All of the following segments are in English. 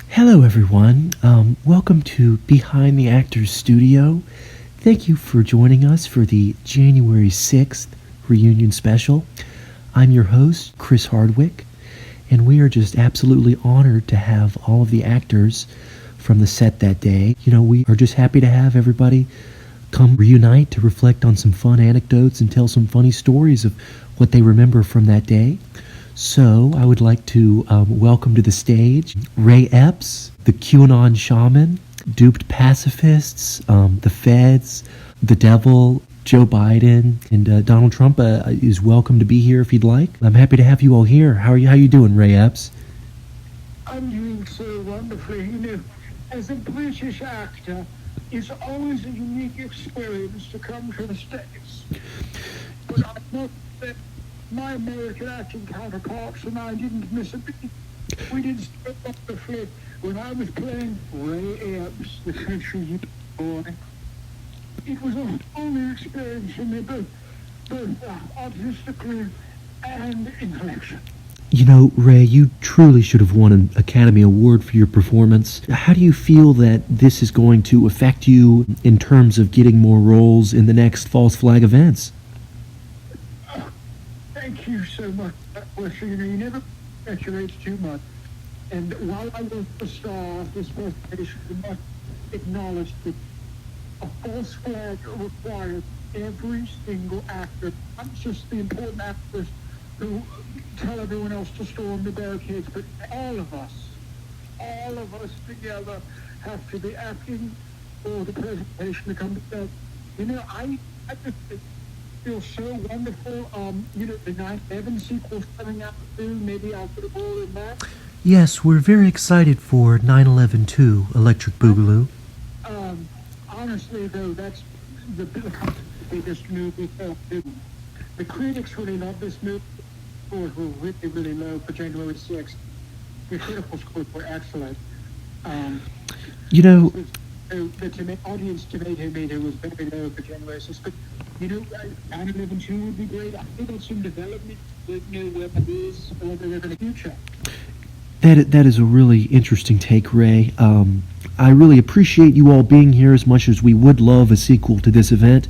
Hello, everyone. Welcome to Behind the Actors Studio. Thank you for joining us for the January 6th reunion special. I'm your host, Chris Hardwick, and we are just absolutely honored to have all of the actors from the set that day. We are just happy to have everybody come reunite to reflect on some fun anecdotes and tell some funny stories of what they remember from that day. So I would like to welcome to the stage Ray Epps, the QAnon shaman, duped pacifists, the feds, the devil, Joe Biden, and Donald Trump is welcome to be here if you'd like. I'm happy to have you all here. How are you doing, Ray Epps? I'm doing so wonderfully. As a British actor, it's always a unique experience to come to the States. But I must say, my American acting counterparts and I didn't miss a beat. We did step up the flip when I was playing Ray Epps, the country boy. It was a whole new experience for me, both artistically and intellectually. Ray, you truly should have won an Academy Award for your performance. How do you feel that this is going to affect you in terms of getting more roles in the next False Flag events? Thank you so much. You never congratulate too much. And while I was the star of this presentation, we must acknowledge that a false flag requires every single actor, not just the important actors who tell everyone else to storm the barricades, but all of us together have to be acting for the presentation to come together. I just feel so wonderful. The 9/11 sequel's coming out soon. Maybe I'll put a role in that. Yes, we're very excited for 9/11 2, Electric Boogaloo. Honestly, though, that's the biggest movie film. The critics really love this movie. Scores were really, really low for January 6th. The critical scores were excellent. The audience tomato meter was very low for January 6th. But, 9/11 2 would be great. I think it's some development that where it is or they're in the future. That is a really interesting take, Ray. I really appreciate you all being here as much as we would love a sequel to this event.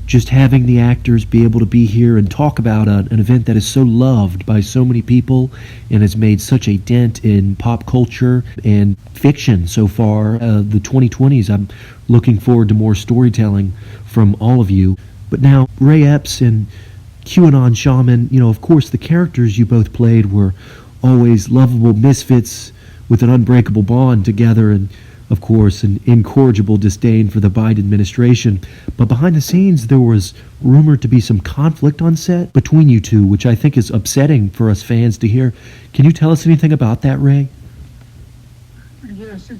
Just having the actors be able to be here and talk about an event that is so loved by so many people and has made such a dent in pop culture and fiction so far, the 2020s. I'm looking forward to more storytelling from all of you. But now, Ray Epps and QAnon shaman, of course, the characters you both played were always lovable misfits with an unbreakable bond together and, of course, an incorrigible disdain for the Biden administration. But behind the scenes, there was rumored to be some conflict on set between you two, which I think is upsetting for us fans to hear. Can you tell us anything about that, Ray? Yes, at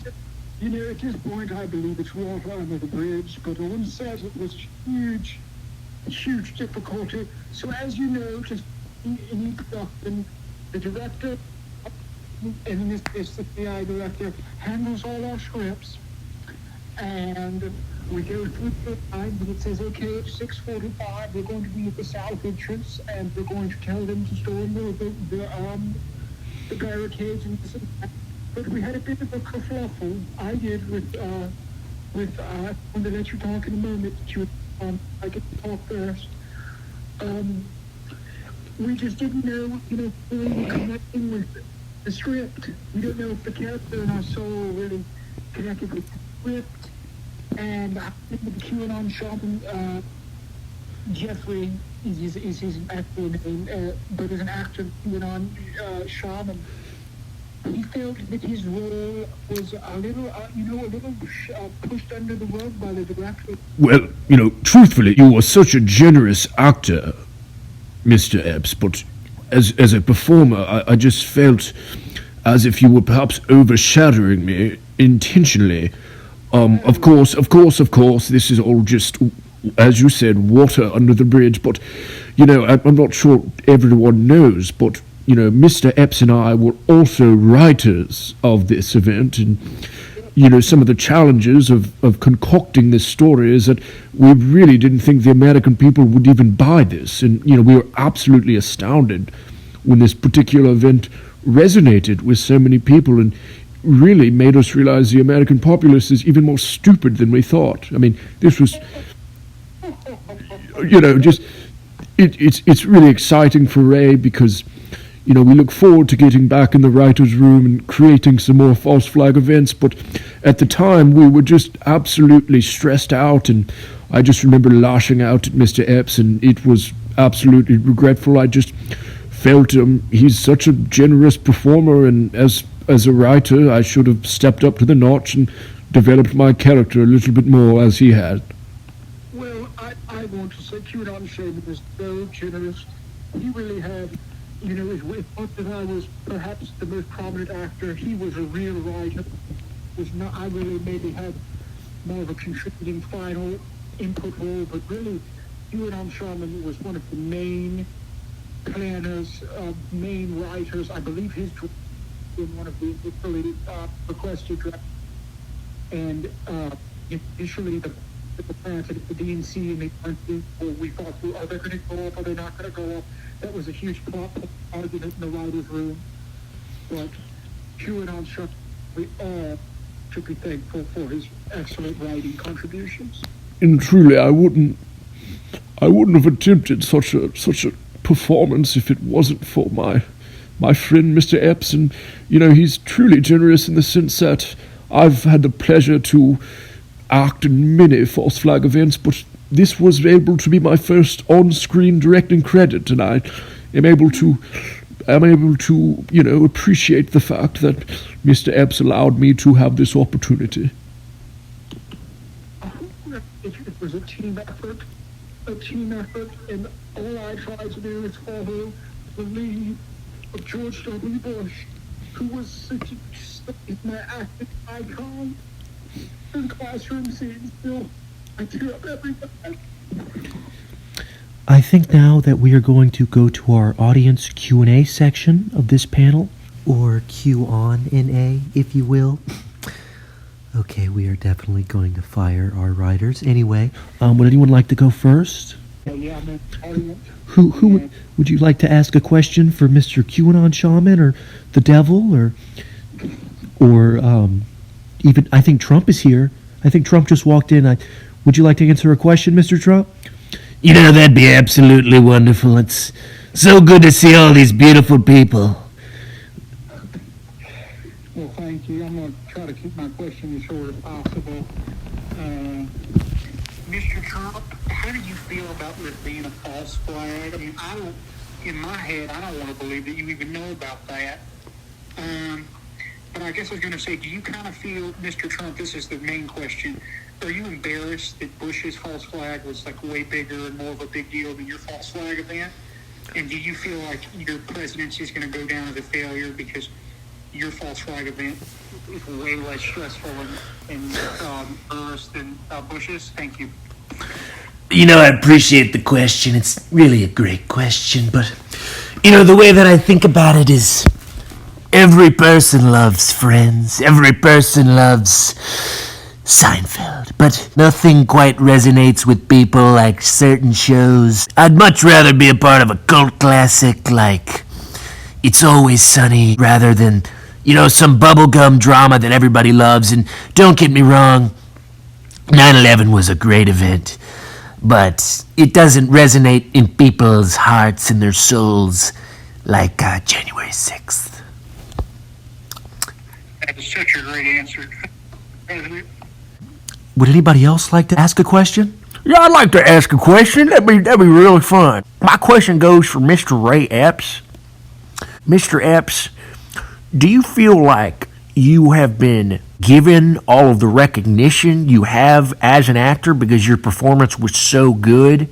this point, I believe it's water under the bridge, but on set it was huge difficulty. So as you know, just in production, the director, and in this case the PI director, handles all our scripts, and we go through the time, and it says, okay, at 6:45, we're going to be at the south entrance, and we're going to tell them to storm the barricades and this and that. But we had a bit of a kerfuffle. I did with I'm going to let you talk in a moment. I get to talk first. We just didn't know, really connecting with the script. We don't know if the character in our soul really connected with the script. And I think with the QAnon shaman, Jeffrey is his actual name, but as an actor, QAnon shaman, he felt that his role was a little pushed under the rug by the director. Well, truthfully, you are such a generous actor, Mr. Epps, but as a performer, I just felt as if you were perhaps overshadowing me intentionally. Of course, this is all just, as you said, water under the bridge, but, I'm not sure everyone knows, but, Mr. Epps and I were also writers of this event, and, some of the challenges of concocting this story is that we really didn't think the American people would even buy this, and, we were absolutely astounded when this particular event resonated with so many people, and really made us realize the American populace is even more stupid than we thought. I mean, this was, just it's really exciting for Ray because, we look forward to getting back in the writer's room and creating some more false flag events. But at the time, we were just absolutely stressed out, and I just remember lashing out at Mr. Epps, and it was absolutely regretful. I just felt he's such a generous performer, and as a writer, I should have stepped up to the notch and developed my character a little bit more as he had. Well, I want to say QAnon Shane was so generous. He really had, if not that I was perhaps the most prominent actor, he was a real writer. I really maybe had more of a contributing final input role, but really, QAnon Shaman was one of the main planners, main writers. I believe his in one of the initially requested drafts. And initially the plans at the DNC and the country, we thought, are they going to go up? Are they not going to go up? That was a huge plot argument in the writers' room. But QAnon Shaman, we all should be thankful for his excellent writing contributions. And truly, I wouldn't have attempted such a performance if it wasn't for my friend Mr. Epps. And he's truly generous in the sense that I've had the pleasure to act in many false flag events, but this was able to be my first on-screen directing credit, and I am able to appreciate the fact that Mr. Epps allowed me to have this opportunity. It was a team effort, and all I tried to do is follow the lead of George W. Bush, who was such my acting icon. In classroom scenes, still, I tear up every time. I think now that we are going to go to our audience Q&A section of this panel, or Q-on-N-A, if you will. Okay, we are definitely going to fire our writers. Anyway, would anyone like to go first? Yeah, I'm an audience. Who would you like to ask a question for Mr. QAnon Shaman or the Devil or even I think Trump is here. I think Trump just walked in. Would you like to answer a question, Mr. Trump? That'd be absolutely wonderful. It's so good to see all these beautiful people. Well, thank you. I'm going to try to keep my question as short as possible. Mr. Trump, how do you feel about this being a false flag? I mean, in my head, I don't want to believe that you even know about that. But I guess I was going to say, do you kind of feel, Mr. Trump, this is the main question, are you embarrassed that Bush's false flag was like way bigger and more of a big deal than your false flag event? And do you feel like your presidency is going to go down as a failure because your false flag event is way less stressful and worse than Bush's? Thank you. I appreciate the question. It's really a great question, but, the way that I think about it is every person loves Friends. Every person loves Seinfeld, but nothing quite resonates with people like certain shows. I'd much rather be a part of a cult classic like It's Always Sunny rather than, some bubblegum drama that everybody loves. And don't get me wrong, 9/11 was a great event, but it doesn't resonate in people's hearts and their souls like January 6th. That is such a great answer, President. Would anybody else like to ask a question? Yeah, I'd like to ask a question. That'd be really fun. My question goes for Mr. Ray Epps. Mr. Epps, do you feel like you have been given all of the recognition you have as an actor because your performance was so good?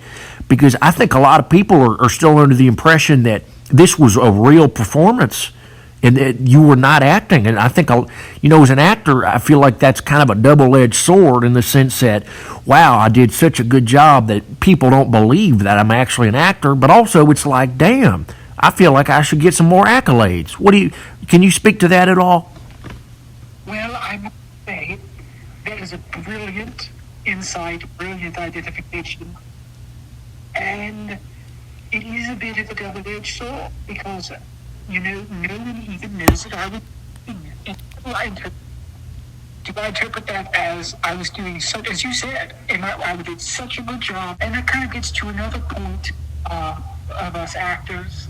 Because I think a lot of people are still under the impression that this was a real performance and that you were not acting. And I think, as an actor, I feel like that's kind of a double-edged sword in the sense that, wow, I did such a good job that people don't believe that I'm actually an actor. But also, it's like, damn, I feel like I should get some more accolades. Can you speak to that at all? Well, I must say, that is a brilliant insight, brilliant identification. And it is a bit of a double-edged sword because, no one even knows that I was doing it. And do I interpret that as I was doing so, as you said, and I did such a good job, and that kind of gets to another point of us actors,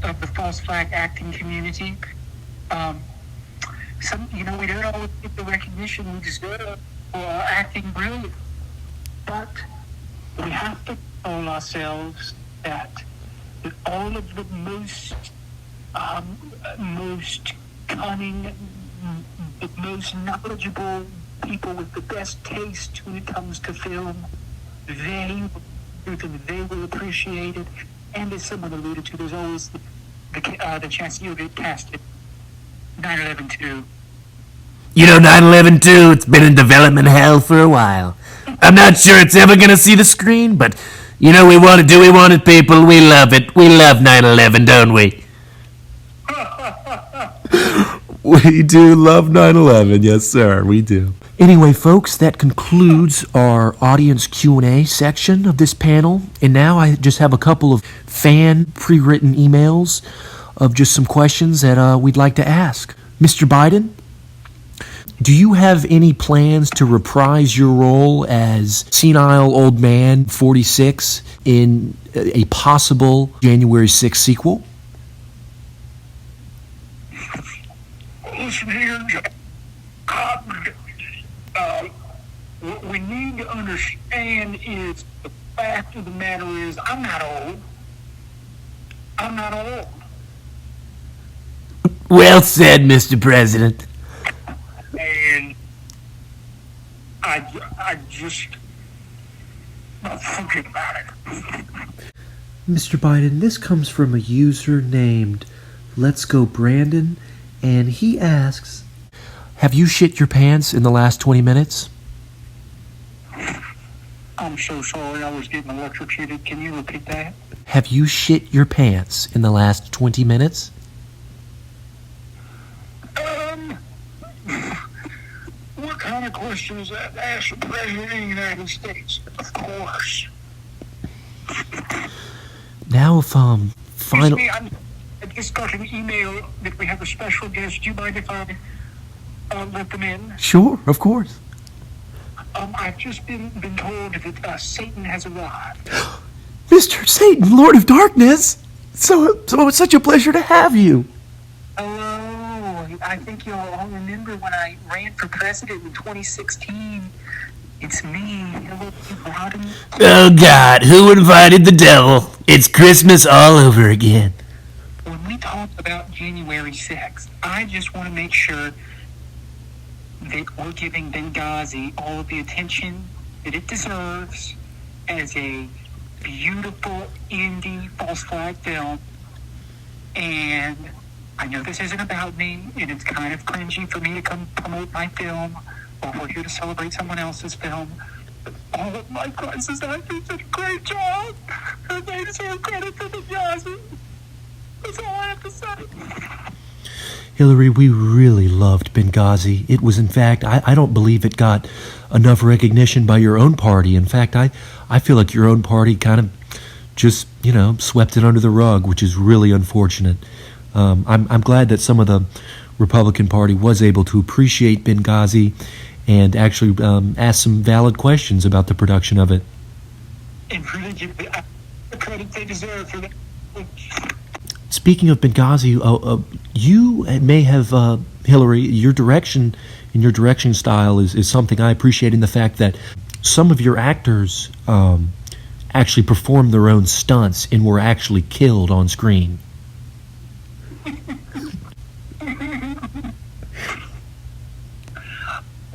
of the false flag acting community. We don't always get the recognition we deserve for acting brilliant, but we have to tell ourselves that all of the most cunning, the most knowledgeable people with the best taste when it comes to film, they will appreciate it. And as someone alluded to, there's always the chance you'll get casted 9/11/2. 9/11/2, it's been in development hell for a while. I'm not sure it's ever gonna see the screen, but, we want it, we want it, people. We love it. We love 9/11, don't we? We do love 9/11, yes, sir. We do. Anyway, folks, that concludes our audience Q&A section of this panel. And now I just have a couple of fan pre-written emails of just some questions that we'd like to ask. Mr. Biden, do you have any plans to reprise your role as senile old man 46 in a possible January 6th sequel? Listen here, Jack. What we need to understand is the fact of the matter is I'm not old. Well said, Mr. President. And I just not thinking about it. Mr. Biden, this comes from a user named Let's Go Brandon, and he asks, have you shit your pants in the last 20 minutes? I'm so sorry, I was getting electrocuted. Can you repeat that? Have you shit your pants in the last 20 minutes? What kind of question is that to ask the President of the United States? Of course. Now, if, Excuse final... me, I just got an email that we have a special guest. Do you mind if I let them in? Sure, of course. I've just been told that Satan has arrived. Mr. Satan, Lord of Darkness! So it's such a pleasure to have you. Hello. I think you'll all remember when I ran for president in 2016. It's me. Hello, Rodden. Oh, God, who invited the devil? It's Christmas all over again. When we talk about January 6th, I just want to make sure that we're giving Benghazi all of the attention that it deserves as a beautiful indie false flag film. And I know this isn't about me, and it's kind of cringy for me to come promote my film, or we're here to celebrate someone else's film. But all of my crisis actors did a great job, and they deserve credit for Benghazi. That's all I have to say. Hillary, we really loved Benghazi. It was, in fact, I don't believe it got enough recognition by your own party. In fact, I feel like your own party kind of just, swept it under the rug, which is really unfortunate. I'm glad that some of the Republican Party was able to appreciate Benghazi and actually ask some valid questions about the production of it. And really give the credit they deserve for that. Speaking of Benghazi, you may have, Hillary, your direction and your direction style is something I appreciate in the fact that some of your actors actually performed their own stunts and were actually killed on screen.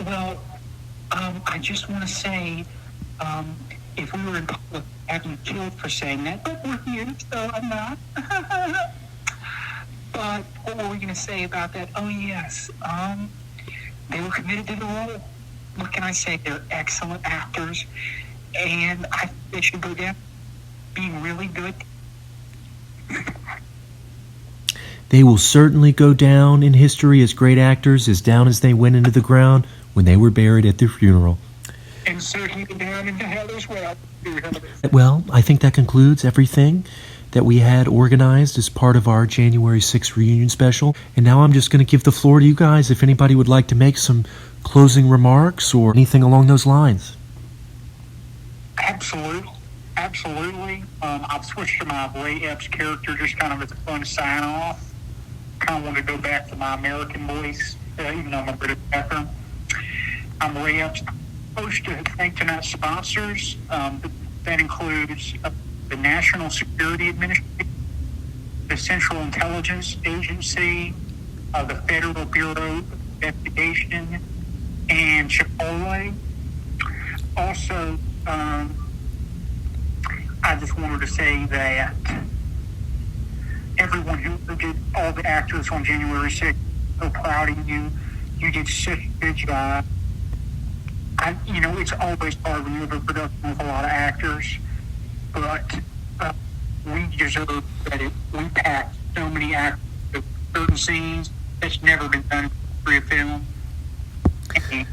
Well, I just want to say, if we were in public, I'd be killed for saying that, but we're here, so I'm not. But what were we going to say about that? Oh, yes. They were committed to the role. What can I say? They're excellent actors, and I think they should go down being really good. They will certainly go down in history as great actors, as down as they went into the ground when they were buried at their funeral. And certainly go down into hell as well. Well, I think that concludes everything that we had organized as part of our January 6th reunion special. And now I'm just going to give the floor to you guys if anybody would like to make some closing remarks or anything along those lines. Absolutely. I've switched to my Ray Epps character just kind of as a fun sign-off. Kind of want to go back to my American voice, even though I'm a British background. I'm Ray Epps. I'm supposed to thank tonight's sponsors. That includes the National Security Administration, the Central Intelligence Agency, the Federal Bureau of Investigation, and Chipotle. Also, I just wanted to say that everyone who did, all the actors on January 6th, so proud of you. You did such a good job. It's always hard when you have a production with a lot of actors, but we deserve credit. We packed so many actors with certain scenes that's never been done in a film. And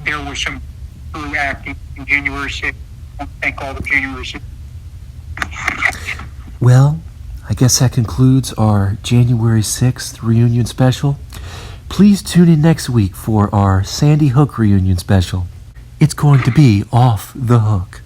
there was some true acting in January 6th. I want to thank all the January 6th. Well, I guess that concludes our January 6th reunion special. Please tune in next week for our Sandy Hook reunion special. It's going to be off the hook.